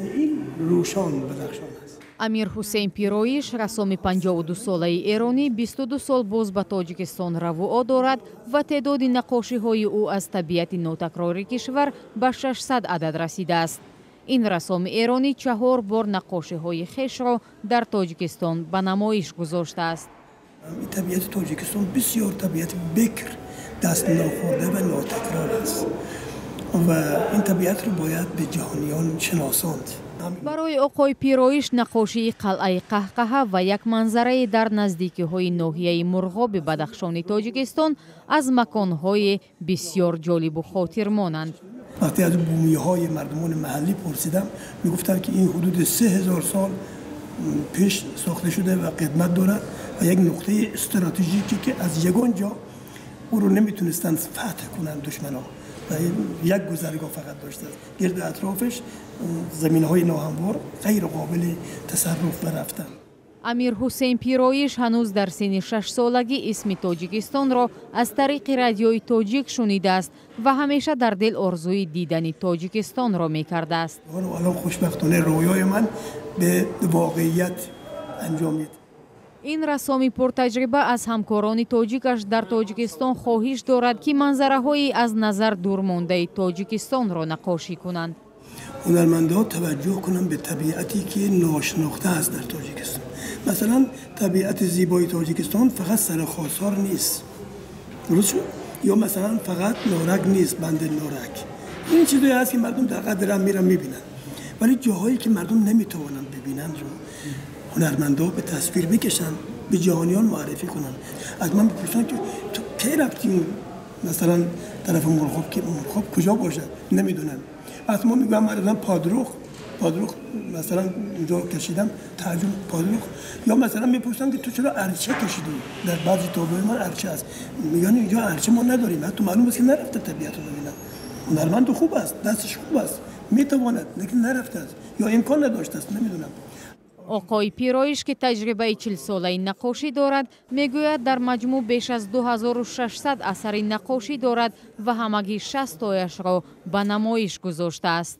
این روشن بدخشان است. امیر حسین پیرویش رسومی 52 ساله ایرانی 22 سال باز به تاجیکستان رفوع دارد و تعداد نقاشی های او از طبیعت نوتکراری کشور به 600 عدد رسیده است. این رسام ایرانی 4 بار نقاشی های خویش را در تاجیکستان به نمایش گذاشته است. طبیعت تاجیکستان بسیار طبیعت بکر، دست ناخورده و ناتکرار است و این طبیعت رو باید به جهانیان شناساند. برای آقای پیرویش نقاشی قلعه قهقه و یک منظره در نزدیکی های ناحیه مرغاب بدخشان تاجیکستان از مکانهای بسیار جالب و خاطر مانند. وقتی از بومی های مردمان محلی پرسیدم میگفتند که این حدود 3000 سال پیش ساخته شده و قدمت دارد و یک نقطه استراتژیکی که از یگانجا او رو نمیتونستند فتح کنند دشمنان و یک گذرگاه فقط داشته است. گرد اطرافش زمین های ناهموار غیر قابل تصرف و رفتن. امیر حسین پیرویش هنوز در سن 6 سالگی اسم تاجیکستان را از طریق رادیوی تاجیک شنیده است و همیشه در دل آرزوی دیدن تاجیکستان را می‌کرده است. الان خوشبختانه رویای من به واقعیت انجام می‌دهد. این رسامی پرتجربه از همکاران تاجیکش در تاجیکستان خواهش دارد که منظره‌هایی از نظر دور مانده تاجیکستان را نقاشی کنند. هنرمندان توجه کنند به طبیعتی که ناشناخته است در تاجیکستان. مثلا طبیعت زیبای تاجیکستان فقط سرخاسار نیست، درست شد؟ یا مثلا فقط نارک نیست، بند نارک. این چیزایی هست که مردم در قدرم میرن میبینن، ولی جاهایی که مردم نمیتوانند ببینند رو هنرمندا به تصویر بکشن، به جهانیان معرفی کنن. از من بپرسن که تو کی رفتی مثلا طرف مرغاب، که مرغاب کجا باشد نمیدونن. از ما میگم من پادروخ مثلا اونجا کشیدم، تعجب پادروخ. یا مثلا میپرسن که تو چرا ارچه کشیدی؟ در بعضی تابلوهای من ارچه است. میگن اینجا ارچه ما نداریم. حتی معلوم است که نرفته طبیعت رو ببینه. هنرمند خوب است، دستش خوب است، میتواند، لیکن نرفته است یا امکان نداشته است، نمیدونم. آقای پیرویش که تجربه 40 ساله نقاشی دارد میگوید در مجموع بیش از 2600 اثر نقاشی دارد و همگی 60 تایش را به نمایش گذاشته است.